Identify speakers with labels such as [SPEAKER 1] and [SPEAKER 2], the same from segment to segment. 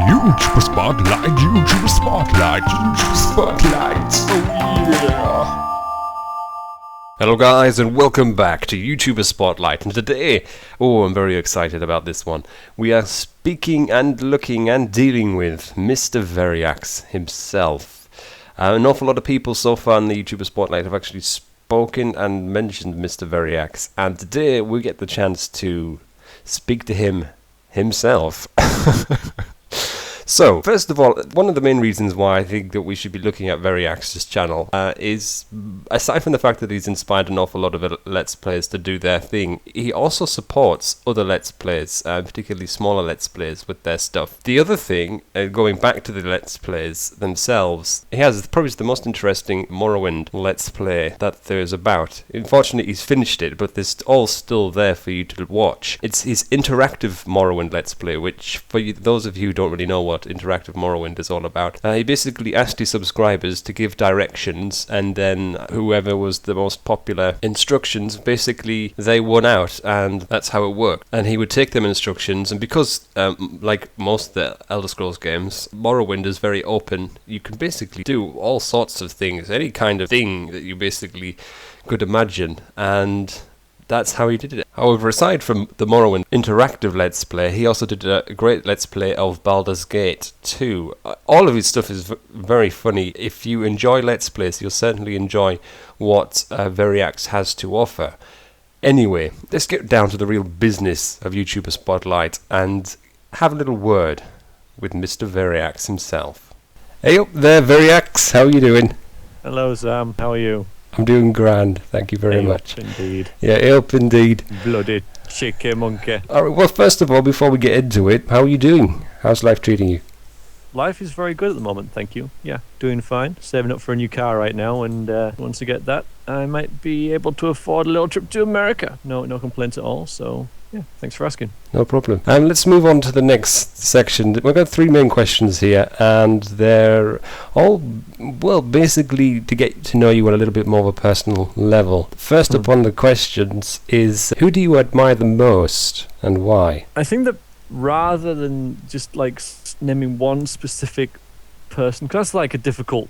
[SPEAKER 1] YouTuber Spotlight, YouTuber Spotlight, YouTuber Spotlight, oh yeah! Hello guys and welcome back to YouTuber Spotlight, and today, I'm very excited about this one. We are speaking and looking and dealing with Mr. Veriax himself. An awful lot of people so far in the YouTuber Spotlight have actually spoken and mentioned Mr. Veriax, and today we get the chance to speak to him himself. So, first of all, one of the main reasons why I think that we should be looking at Veriax's channel is, aside from the fact that he's inspired an awful lot of Let's Players to do their thing, he also supports other Let's Players, particularly smaller Let's Players, with their stuff. The other thing, going back to the Let's Plays themselves, he has probably the most interesting Morrowind Let's Play that there's about. Unfortunately, he's finished it, but there's all still there for you to watch. It's his interactive Morrowind Let's Play, which, for those of you who don't really know what interactive Morrowind is all about. He basically asked his subscribers to give directions, and then whoever was the most popular instructions, basically they won out, and that's how it worked. And he would take them instructions, and because like most of the Elder Scrolls games, Morrowind is very open. You can basically do all sorts of things, any kind of thing that you basically could imagine, and that's how he did it. However, aside from the Morrowind interactive Let's Play, he also did a great Let's Play of Baldur's Gate 2. All of his stuff is very funny. If you enjoy Let's Plays, you'll certainly enjoy what Veriax has to offer. Anyway, let's get down to the real business of YouTuber Spotlight and have a little word with Mr. Veriax himself. Hey up there, Veriax. How are you doing?
[SPEAKER 2] Hello, Sam. How are you?
[SPEAKER 1] I'm doing grand, thank you very much.
[SPEAKER 2] Indeed.
[SPEAKER 1] Yeah, help indeed.
[SPEAKER 2] Bloody cheeky monkey.
[SPEAKER 1] Alright, well, first of all, before we get into it, how are you doing? How's life treating you?
[SPEAKER 2] Life is very good at the moment, thank you. Yeah, doing fine. Saving up for a new car right now, and once I get that, I might be able to afford a little trip to America. No complaints at all, so yeah, thanks for asking.
[SPEAKER 1] No problem. Let's move on to the next section. We've got three main questions here, and they're all, well, basically to get to know you on a little bit more of a personal level. First upon the questions is, who do you admire the most, and why?
[SPEAKER 2] I think that rather than just like naming one specific person, because that's like a difficult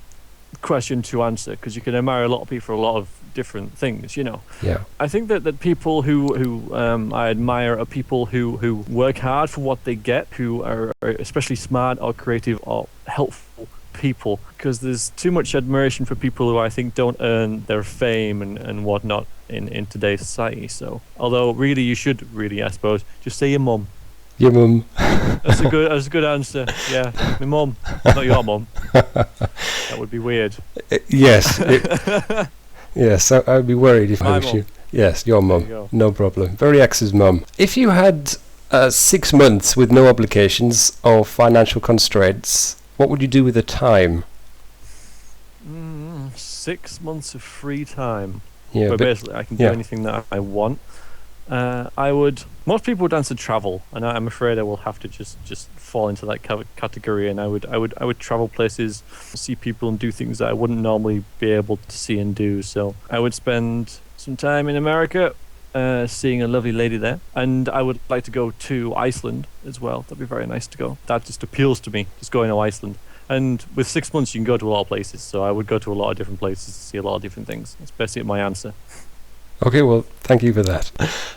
[SPEAKER 2] question to answer, because you can admire a lot of people for a lot of different things, you know.
[SPEAKER 1] Yeah.
[SPEAKER 2] I think that people who I admire are people who work hard for what they get, who are especially smart or creative or helpful people, because there's too much admiration for people who I think don't earn their fame and whatnot in today's society. So although really you should really, I suppose, just say your mum.
[SPEAKER 1] Your mum.
[SPEAKER 2] That's a good answer. Yeah, my mum, not your mum. That would be weird.
[SPEAKER 1] Yes. Yes, I'd be worried if I was you. Yes, your mum.
[SPEAKER 2] You
[SPEAKER 1] no problem. Veriax's mum. If you had 6 months with no obligations or financial constraints, what would you do with the time?
[SPEAKER 2] 6 months of free time.
[SPEAKER 1] Yeah,
[SPEAKER 2] but basically I can do anything that I want. Most people would answer travel, and I'm afraid I will have to just fall into that category, and I would travel places, see people and do things that I wouldn't normally be able to see and do. So I would spend some time in America, seeing a lovely lady there, and I would like to go to Iceland as well. That'd be very nice to go. That just appeals to me, just going to Iceland. And with 6 months you can go to a lot of places, so I would go to a lot of different places to see a lot of different things. That's basically my answer.
[SPEAKER 1] Okay, well, thank you for that.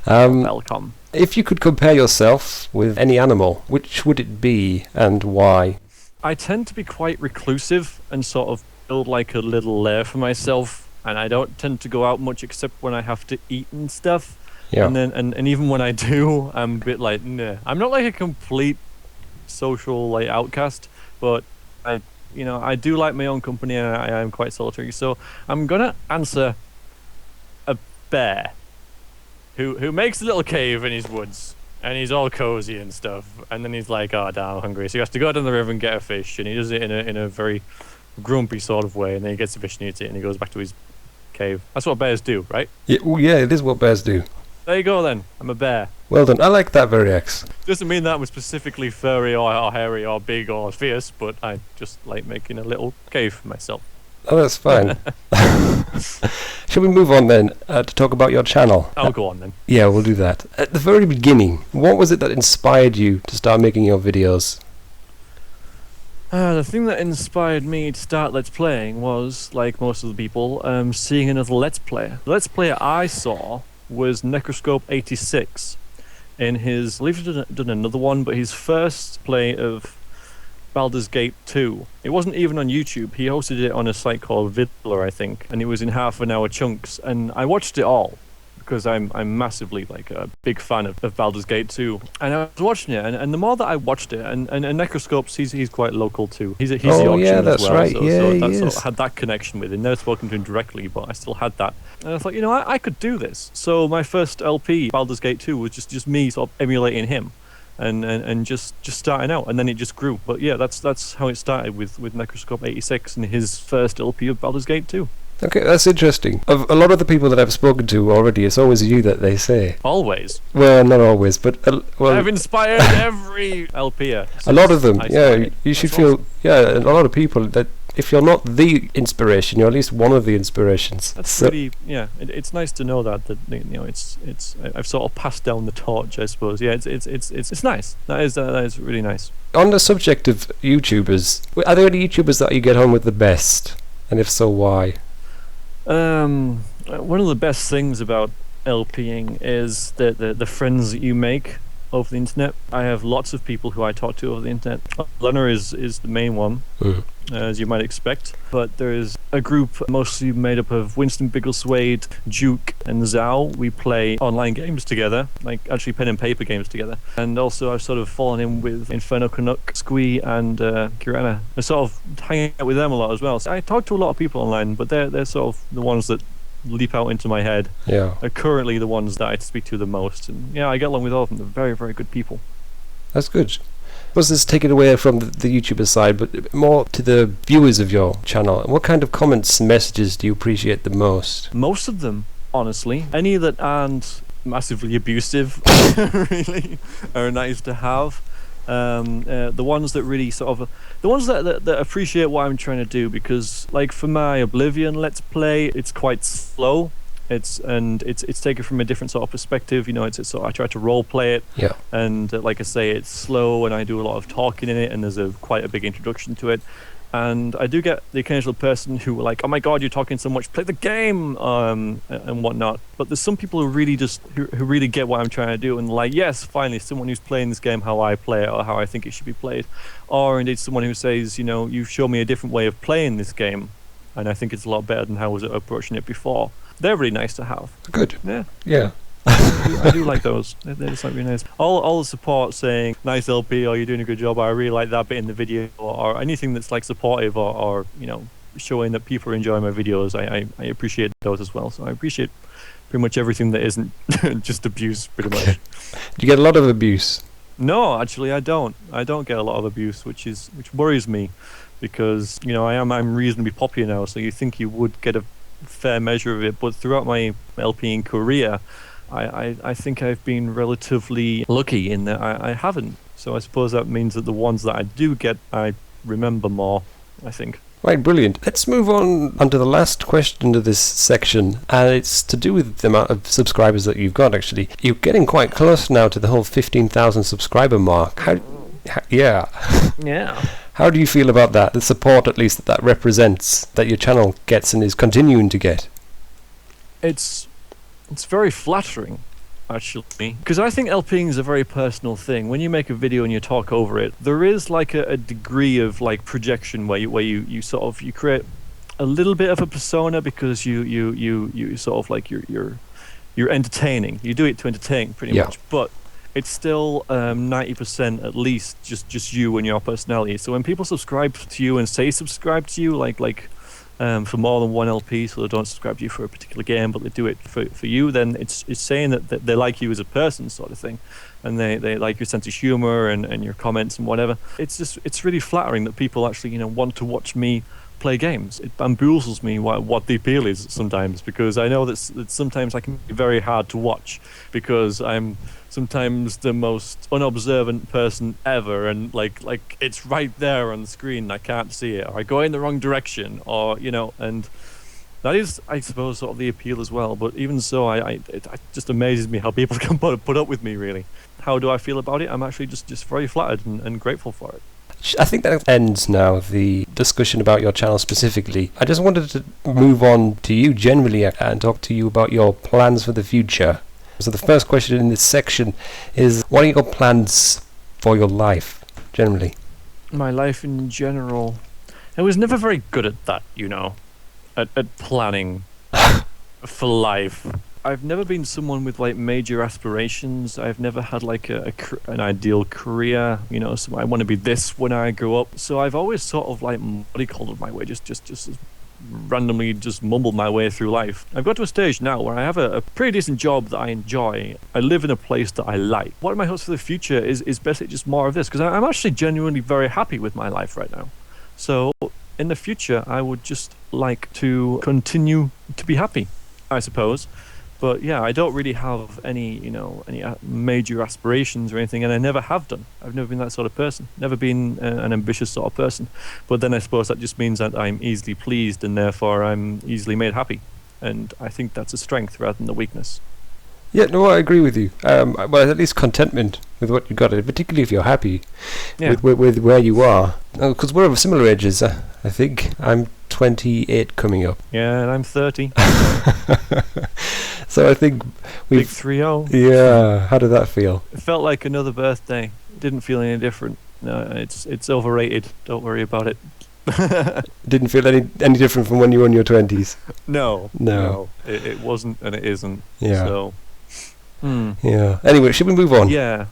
[SPEAKER 2] Welcome.
[SPEAKER 1] If you could compare yourself with any animal, which would it be and why?
[SPEAKER 2] I tend to be quite reclusive and sort of build like a little lair for myself, and I don't tend to go out much except when I have to eat and stuff.
[SPEAKER 1] Yeah.
[SPEAKER 2] And even when I do, I'm a bit like, nah. I'm not like a complete social like outcast, but I do like my own company, and I am quite solitary. So I'm gonna answer a bear who makes a little cave in his woods, and he's all cozy and stuff, and then he's like, oh damn, I'm hungry, so he has to go down the river and get a fish, and he does it in a very grumpy sort of way, and then he gets the fish and eats it, and he goes back to his cave. That's what bears do, right?
[SPEAKER 1] Yeah, well, yeah, it is what bears do.
[SPEAKER 2] There you go then, I'm a bear.
[SPEAKER 1] Well done, I like that, Veriax.
[SPEAKER 2] Doesn't mean that I'm specifically furry or hairy or big or fierce, but I just like making a little cave for myself.
[SPEAKER 1] Oh, that's fine. Shall we move on then to talk about your channel?
[SPEAKER 2] I'll go on then.
[SPEAKER 1] Yeah, we'll do that. At the very beginning, what was it that inspired you to start making your videos?
[SPEAKER 2] The thing that inspired me to start Let's Playing was, like most of the people, seeing another Let's Player. The Let's Player I saw was Necroscope86. In his, I believe he's done another one, but his first play of Baldur's Gate 2. It wasn't even on YouTube. He hosted it on a site called Vidler, I think, and it was in half-an-hour chunks. And I watched it all because I'm massively like a big fan of Baldur's Gate 2. And I was watching it, and the more that I watched it, and Necroscopes, he's quite local too. He's the Yorkshireman
[SPEAKER 1] that's
[SPEAKER 2] as well,
[SPEAKER 1] right.
[SPEAKER 2] so,
[SPEAKER 1] Yeah,
[SPEAKER 2] so
[SPEAKER 1] he
[SPEAKER 2] that's
[SPEAKER 1] is.
[SPEAKER 2] sort of had that connection with him. Never spoken to him directly, but I still had that. And I thought, I could do this. So my first LP, Baldur's Gate 2, was just me sort of emulating him. And just starting out, and then it just grew. But yeah, that's how it started with Necroscope86 and his first LP of Baldur's Gate 2.
[SPEAKER 1] Okay, that's interesting. Of a lot of the people that I've spoken to already, it's always you that they say.
[SPEAKER 2] Always.
[SPEAKER 1] Well, not always, but
[SPEAKER 2] I've inspired every LPer.
[SPEAKER 1] A lot of them. Yeah, you should
[SPEAKER 2] That's
[SPEAKER 1] feel.
[SPEAKER 2] awesome.
[SPEAKER 1] Yeah, a lot of people that if you're not the inspiration, you're at least one of the inspirations.
[SPEAKER 2] That's really, yeah. It's nice to know that it's I've sort of passed down the torch, I suppose. Yeah, it's nice. That is really nice.
[SPEAKER 1] On the subject of YouTubers, are there any YouTubers that you get on with the best? And if so, why?
[SPEAKER 2] One of the best things about LPing is the friends that you make over the internet. I have lots of people who I talk to over the internet. Lena is the main one, as you might expect. But there is a group mostly made up of Winston Biggleswade, Duke, and Zhao. We play online games together, like actually pen and paper games together. And also I've sort of fallen in with Inferno Canuck, Squee, and Kirana. I sort of hang out with them a lot as well. So I talk to a lot of people online, but they're sort of the ones that leap out into my head.
[SPEAKER 1] Yeah.
[SPEAKER 2] Are currently the ones that I speak to the most, and yeah, I get along with all of them. They're very, very good people.
[SPEAKER 1] That's good. Was this taken away from the YouTuber side, but more to the viewers of your channel? What kind of comments and messages do you appreciate the most?
[SPEAKER 2] Most of them, honestly. Any that aren't massively abusive, really, are nice to have. The ones that really sort of, the ones that appreciate what I'm trying to do, because like for my Oblivion Let's Play, it's quite slow. It's taken from a different sort of perspective. It's sort of, I try to role play it.
[SPEAKER 1] Yeah.
[SPEAKER 2] And like I say, it's slow, and I do a lot of talking in it, and there's quite a big introduction to it. And I do get the occasional person who are like, "Oh my God, you're talking so much. Play the game," and whatnot. But there's some people who really who really get what I'm trying to do, and like, yes, finally, someone who's playing this game how I play it or how I think it should be played, or indeed someone who says, you've shown me a different way of playing this game, and I think it's a lot better than how I was approaching it before. They're really nice to have.
[SPEAKER 1] Good.
[SPEAKER 2] Yeah.
[SPEAKER 1] Yeah.
[SPEAKER 2] I do like those. They're just like really nice. All the support saying nice LP or you're doing a good job, or I really like that bit in the video, or anything that's like supportive or showing that people are enjoying my videos. I appreciate those as well. So I appreciate pretty much everything that isn't just abuse, pretty much.
[SPEAKER 1] Do you get a lot of abuse?
[SPEAKER 2] No, actually I don't. I don't get a lot of abuse, which worries me, because I'm reasonably popular now, so you think you would get a fair measure of it, but throughout my LPing career, I think I've been relatively lucky in that I haven't. So I suppose that means that the ones that I do get, I remember more, I think.
[SPEAKER 1] Right, brilliant. Let's move on to the last question of this section, and it's to do with the amount of subscribers that you've got, actually. You're getting quite close now to the whole 15,000 subscriber mark. Yeah. How do you feel about that? The support, at least, that represents, that your channel gets and is continuing to get?
[SPEAKER 2] It's very flattering, actually, because I think LPing is a very personal thing. When you make a video and you talk over it, there is like a degree of like projection where you sort of you create a little bit of a persona, because you sort of like you're entertaining. You do it to entertain pretty much, but it's still 90% at least just you and your personality. So when people subscribe to you and say subscribe to you, like for more than one LP, so they don't subscribe to you for a particular game, but they do it for you, then it's saying that they like you as a person, sort of thing, and they like your sense of humor and your comments and whatever. It's really flattering that people actually want to watch me play games. It bamboozles me what the appeal is sometimes, because I know that sometimes I can be very hard to watch, because I'm sometimes the most unobservant person ever, and like it's right there on the screen and I can't see it, or I go in the wrong direction, or and that is, I suppose, sort of the appeal as well. But even so, it just amazes me how people can put up with me, really. How do I feel about it? I'm actually just very flattered and grateful for it.
[SPEAKER 1] I think that ends now the discussion about your channel specifically. I just wanted to move on to you generally and talk to you about your plans for the future. So the first question in this section is, what are your plans for your life generally?
[SPEAKER 2] My life in general. I was never very good at that, you know, at planning for life. I've never been someone with like major aspirations. I've never had like an ideal career, you know, so I want to be this when I grow up. So I've always sort of like mollycoddled my way, just randomly just mumbled my way through life. I've got to a stage now where I have a pretty decent job that I enjoy. I live in a place that I like. What are my hopes for the future is basically just more of this, because I'm actually genuinely very happy with my life right now. So in the future, I would just like to continue to be happy, I suppose. But yeah, I don't really have any, you know, any major aspirations or anything, and I never have done. I've never been that sort of person. Never been an ambitious sort of person. But then I suppose that just means that I'm easily pleased, and therefore I'm easily made happy. And I think that's a strength rather than a weakness.
[SPEAKER 1] Yeah, no, I agree with you. Well, at least contentment with what you got, particularly if you're happy with where you are. Because we're of similar ages, I think. I'm 28 coming up.
[SPEAKER 2] Yeah, and I'm 30.
[SPEAKER 1] So I think
[SPEAKER 2] Big 3-0.
[SPEAKER 1] Yeah, how did that feel?
[SPEAKER 2] It felt like another birthday. Didn't feel any different. No, it's overrated. Don't worry about it.
[SPEAKER 1] Didn't feel any different from when you were in your 20s?
[SPEAKER 2] No. It wasn't, and it isn't.
[SPEAKER 1] Yeah.
[SPEAKER 2] So.
[SPEAKER 1] Yeah. Anyway, should we move on?
[SPEAKER 2] Yeah.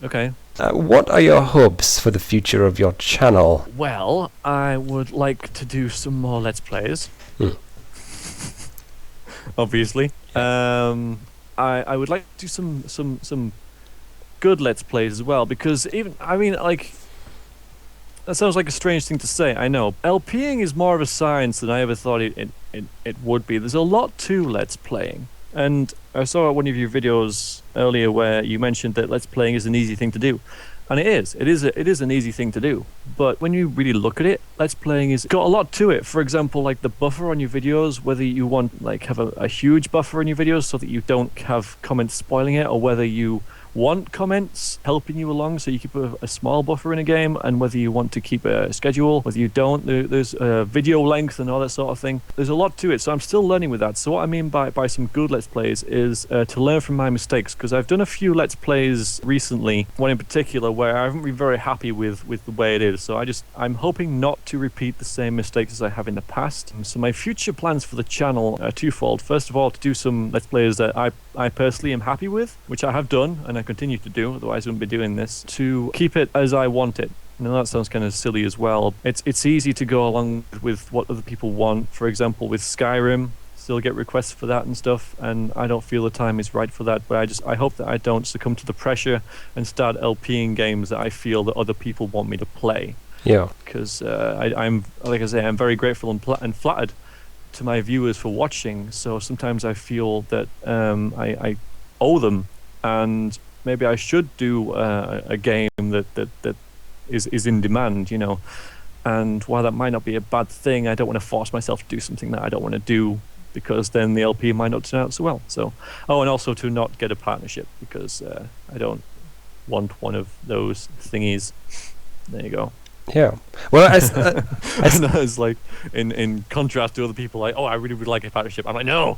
[SPEAKER 2] Okay.
[SPEAKER 1] What are your hopes for the future of your channel?
[SPEAKER 2] Well, I would like to do some more Let's Plays. Obviously. I would like to do some good Let's Plays as well, because that sounds like a strange thing to say, I know. LPing is more of a science than I ever thought it would be. There's a lot to Let's Playing. And I saw one of your videos earlier where you mentioned that Let's Playing is an easy thing to do. And it is. It is an easy thing to do. But when you really look at it, Let's Playing has got a lot to it. For example, like the buffer on your videos, whether you want like have a huge buffer in your videos so that you don't have comments spoiling it, or whether you want comments helping you along so you keep a small buffer in a game, and whether you want to keep a schedule, whether you don't, there's video length and all that sort of thing. There's a lot to it, so I'm still learning with that. So what I mean by some good Let's Plays is to learn from my mistakes, because I've done a few Let's Plays recently, one in particular where I haven't been very happy with the way it is. So I'm hoping not to repeat the same mistakes as I have in the past. So my future plans for the channel are twofold. First of all, to do some Let's Plays that I personally am happy with, which I have done and I continue to do, otherwise I wouldn't be doing this, to keep it as I want it. Now that sounds kind of silly as well. It's easy to go along with what other people want. For example, with Skyrim, still get requests for that and stuff, and I don't feel the time is right for that, but I hope that I don't succumb to the pressure and start LPing games that I feel that other people want me to play.
[SPEAKER 1] Yeah.
[SPEAKER 2] Because I'm, like I say, I'm very grateful and flattered to my viewers for watching, so sometimes I feel that I owe them, and maybe I should do a game that is in demand, you know. And while that might not be a bad thing, I don't want to force myself to do something that I don't want to do, because then the LP might not turn out so well. So, and also to not get a partnership, because I don't want one of those thingies. There you go.
[SPEAKER 1] Yeah. Well,
[SPEAKER 2] it's like in contrast to other people, like, oh, I really would like a partnership. I'm like, no,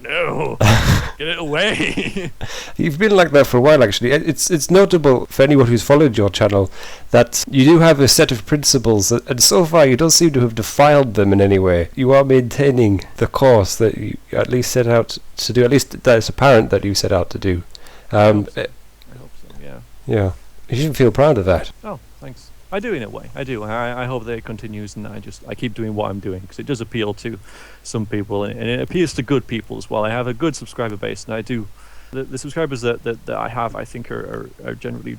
[SPEAKER 2] get it away.
[SPEAKER 1] You've been like that for a while, actually. It's notable for anyone who's followed your channel that you do have a set of principles, and so far you don't seem to have defiled them in any way. You are maintaining the course that you at least set out to do. At least that it's apparent that you set out to do.
[SPEAKER 2] I hope so. Yeah.
[SPEAKER 1] Yeah. You should feel proud of that.
[SPEAKER 2] Oh, thanks. I do, in a way. I do. I hope that it continues, and I keep doing what I'm doing, because it does appeal to some people, and it appeals to good people as well. I have a good subscriber base, and I do. The subscribers that I have, I think, are generally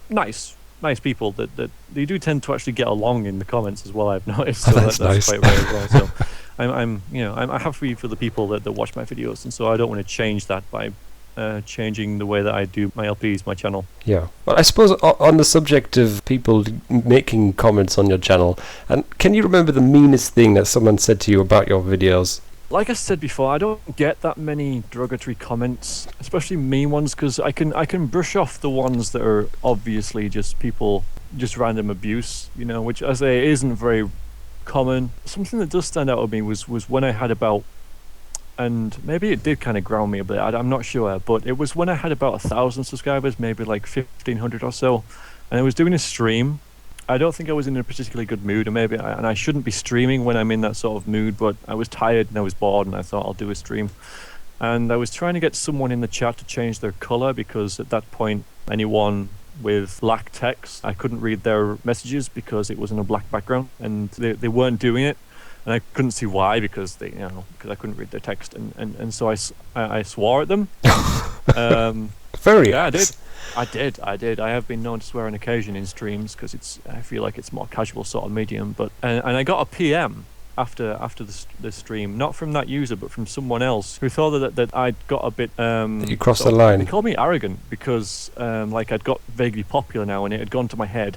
[SPEAKER 2] nice people that they do tend to actually get along in the comments as well. I've noticed, so
[SPEAKER 1] that's nice.
[SPEAKER 2] Quite rare as well. So I'm happy for the people that watch my videos, and so I don't want to change that by changing the way that I do my LPs, my channel.
[SPEAKER 1] Yeah. Well, I suppose on the subject of people making comments on your channel, and can you remember the meanest thing that someone said to you about your videos?
[SPEAKER 2] Like I said before, I don't get that many derogatory comments, especially mean ones, because I can brush off the ones that are obviously just people just random abuse, which I say isn't very common. Something that does stand out to me was when I had about, and maybe it did kind of ground me a bit, I'm not sure, but it was when I had about 1,000 subscribers, maybe like 1,500 or so, and I was doing a stream. I don't think I was in a particularly good mood, and I shouldn't be streaming when I'm in that sort of mood, but I was tired and I was bored, and I thought I'll do a stream. And I was trying to get someone in the chat to change their color, because at that point, anyone with black text, I couldn't read their messages because it was in a black background, and they weren't doing it. And I couldn't see why, because because I couldn't read their text, and so I swore at them.
[SPEAKER 1] Very.
[SPEAKER 2] Yeah, I did. I have been known to swear on occasion in streams, because I feel like it's more casual sort of medium. But and I got a PM after the stream, not from that user, but from someone else who thought that I'd got a bit.
[SPEAKER 1] You crossed the line.
[SPEAKER 2] They called me arrogant because like I'd got vaguely popular now, and it had gone to my head.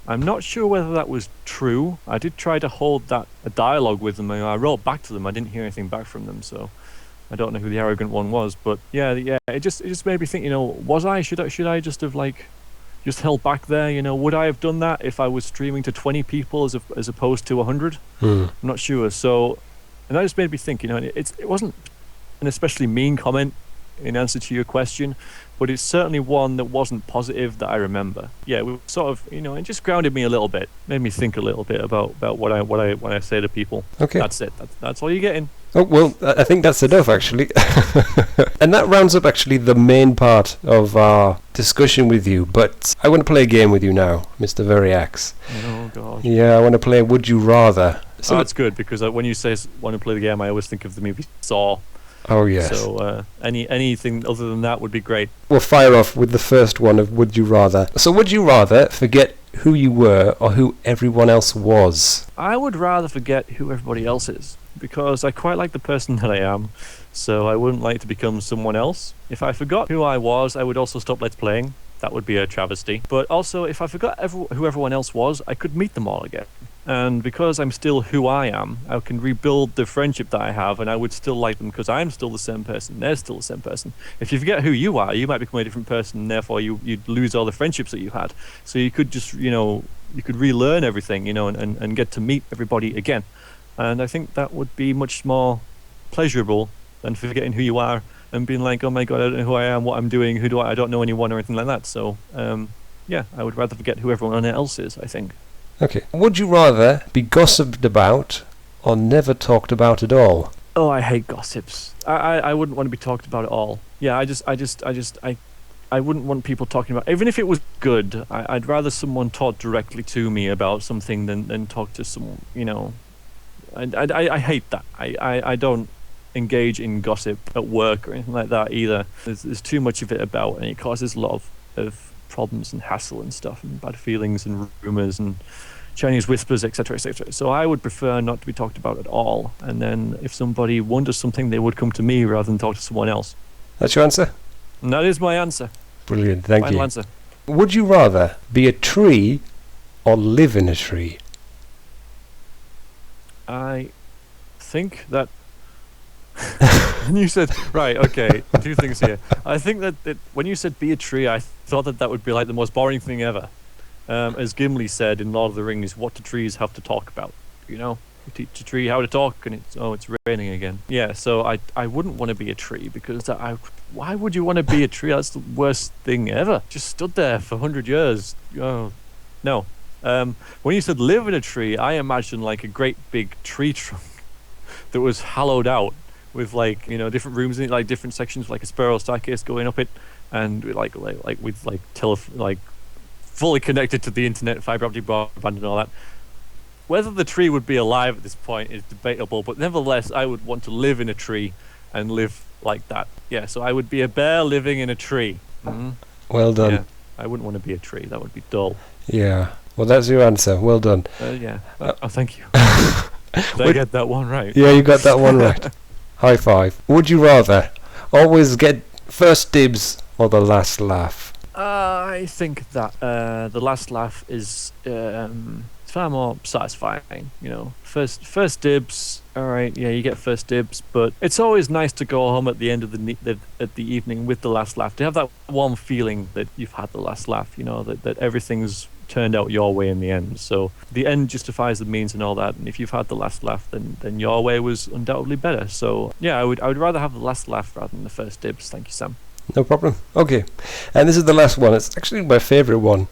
[SPEAKER 2] I'm not sure whether that was true. I did try to hold a dialogue with them, and I wrote back to them. I didn't hear anything back from them, so I don't know who the arrogant one was. But yeah, it just made me think. Was I should I just have just held back there? Would I have done that if I was streaming to 20 people as opposed to 100? I'm not sure. So, and that just made me think. It wasn't an especially mean comment in answer to your question, but it's certainly one that wasn't positive that I remember. Yeah, we sort of, it just grounded me a little bit, made me think a little bit about what I say to people.
[SPEAKER 1] Okay,
[SPEAKER 2] that's it. That's all you're getting.
[SPEAKER 1] Oh well, I think that's enough actually, and that rounds up actually the main part of our discussion with you. But I want to play a game with you now, Mr. Veriax.
[SPEAKER 2] Oh God.
[SPEAKER 1] Yeah, I want to play Would You Rather.
[SPEAKER 2] So that's good, because when you say want to play the game, I always think of the movie Saw.
[SPEAKER 1] Oh yes.
[SPEAKER 2] So anything other than that would be great.
[SPEAKER 1] We'll fire off with the first one of Would You Rather. So would you rather forget who you were or who everyone else was?
[SPEAKER 2] I would rather forget who everybody else is, because I quite like the person that I am, so I wouldn't like to become someone else. If I forgot who I was, I would also stop Let's Playing. That would be a travesty. But also, if I forgot who everyone else was, I could meet them all again. And because I'm still who I am, I can rebuild the friendship that I have, and I would still like them because I'm still the same person. They're still the same person. If you forget who you are, you might become a different person, and therefore you'd lose all the friendships that you had. So you could just, you could relearn everything, and get to meet everybody again. And I think that would be much more pleasurable than forgetting who you are and being like, oh my God, I don't know who I am, what I'm doing, I don't know anyone or anything like that. So, yeah, I would rather forget who everyone else is, I think.
[SPEAKER 1] Okay. Would you rather be gossiped about or never talked about at all?
[SPEAKER 2] Oh, I hate gossips. I wouldn't want to be talked about at all. Yeah, I wouldn't want people talking about, even if it was good, I'd rather someone talk directly to me about something than talk to someone, I hate that. I don't engage in gossip at work or anything like that either. There's too much of it about, and it causes a lot of problems and hassle and stuff, and bad feelings and rumors and Chinese whispers, etc., etc. So I would prefer not to be talked about at all. And then if somebody wonders something, they would come to me rather than talk to someone else.
[SPEAKER 1] That's your answer?
[SPEAKER 2] And that is my answer.
[SPEAKER 1] Brilliant, thank
[SPEAKER 2] Final
[SPEAKER 1] you.
[SPEAKER 2] answer.
[SPEAKER 1] Would you rather be a tree or live in a tree?
[SPEAKER 2] I think that when you said, right, okay, two things here. I think that when you said be a tree, I thought that would be like the most boring thing ever. As Gimli said in Lord of the Rings, what do trees have to talk about? You teach a tree how to talk, and it's raining again. Yeah, so I wouldn't want to be a tree, because why would you want to be a tree? That's the worst thing ever. Just stood there for 100 years. Oh, no. When you said live in a tree, I imagined like a great big tree trunk that was hollowed out with different rooms in it, like different sections, like a spiral staircase going up it, and with fully connected to the internet, fiber optic broadband and all that. Whether the tree would be alive at this point is debatable, but nevertheless, I would want to live in a tree and live like that. Yeah, so I would be a bear living in a tree. Mm-hmm.
[SPEAKER 1] Well done.
[SPEAKER 2] Yeah, I wouldn't want to be a tree. That would be dull.
[SPEAKER 1] Yeah. Well, that's your answer. Well done.
[SPEAKER 2] Yeah. Oh, thank you. Did I get that one right?
[SPEAKER 1] Yeah, you got that one right. High five. Would you rather always get first dibs or the last laugh?
[SPEAKER 2] I think that the last laugh is far more satisfying. First dibs. All right, yeah, you get first dibs, but it's always nice to go home at the end of the evening with the last laugh. To have that warm feeling that you've had the last laugh. That everything's turned out your way in the end. So the end justifies the means and all that. And if you've had the last laugh, then your way was undoubtedly better. So yeah, I would rather have the last laugh rather than the first dibs. Thank you, Sam.
[SPEAKER 1] No problem. Okay, and this is the last one. It's actually my favorite one.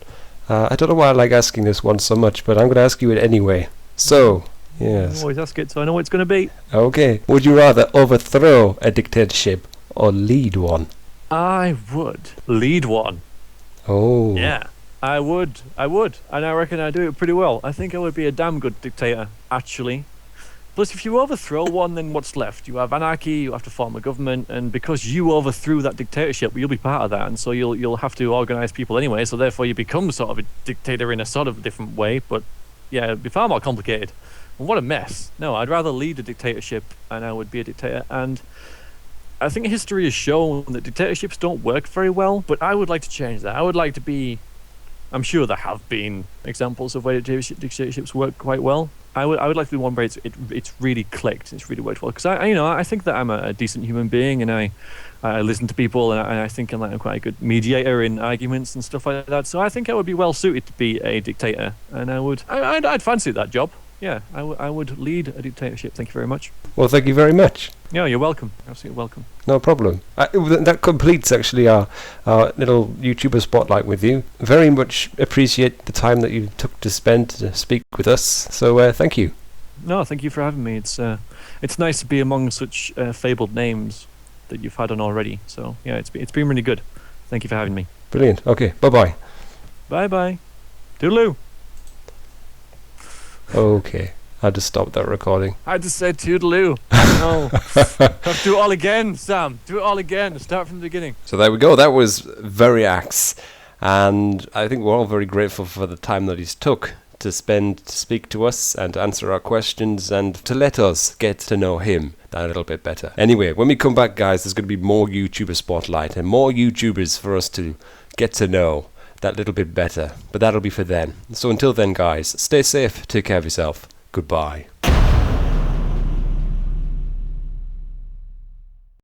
[SPEAKER 1] I don't know why I like asking this one so much, but I'm going to ask you it anyway. So, yes.
[SPEAKER 2] Always ask it so I know what it's going to be.
[SPEAKER 1] Okay. Would you rather overthrow a dictatorship or lead one?
[SPEAKER 2] I would lead one.
[SPEAKER 1] Oh.
[SPEAKER 2] Yeah, I would, and I reckon I do it pretty well. I think I would be a damn good dictator, actually. Plus, if you overthrow one, then what's left? You have anarchy, you have to form a government, and because you overthrew that dictatorship, you'll be part of that, and so you'll have to organize people anyway, so therefore you become sort of a dictator in a sort of different way, but yeah, it'd be far more complicated. And what a mess. No, I'd rather lead a dictatorship, and I would be a dictator, and I think history has shown that dictatorships don't work very well, but I would like to change that. I would like to be... I'm sure there have been examples of where dictatorships work quite well. I would like to be one where it's really clicked, it's really worked well. Because I think that I'm a decent human being, and I listen to people, and I think I'm quite a good mediator in arguments and stuff like that. So I think I would be well suited to be a dictator, and I'd fancy that job. Yeah, I would lead a dictatorship. Thank you very much.
[SPEAKER 1] Well, thank you very much.
[SPEAKER 2] Yeah, you're welcome. Absolutely welcome.
[SPEAKER 1] No problem. That completes actually our little YouTuber spotlight with you. Very much appreciate the time that you took to spend to speak with us. So thank you.
[SPEAKER 2] No, thank you for having me. It's nice to be among such fabled names that you've had on already. So yeah, it's been really good. Thank you for having me.
[SPEAKER 1] Brilliant. Okay. Bye-bye.
[SPEAKER 2] Bye-bye. Toodaloo.
[SPEAKER 1] Okay. I just stopped that recording.
[SPEAKER 2] I just said toodaloo. No. Have to do it all again, Sam. Do it all again. Start from the beginning.
[SPEAKER 1] So there we go. That was Veriax. And I think we're all very grateful for the time that he's took to spend to speak to us and to answer our questions and to let us get to know him a little bit better. Anyway, when we come back, guys, there's going to be more YouTuber spotlight and more YouTubers for us to get to know that little bit better. But that'll be for then. So until then, guys, stay safe, take care of yourself. Goodbye.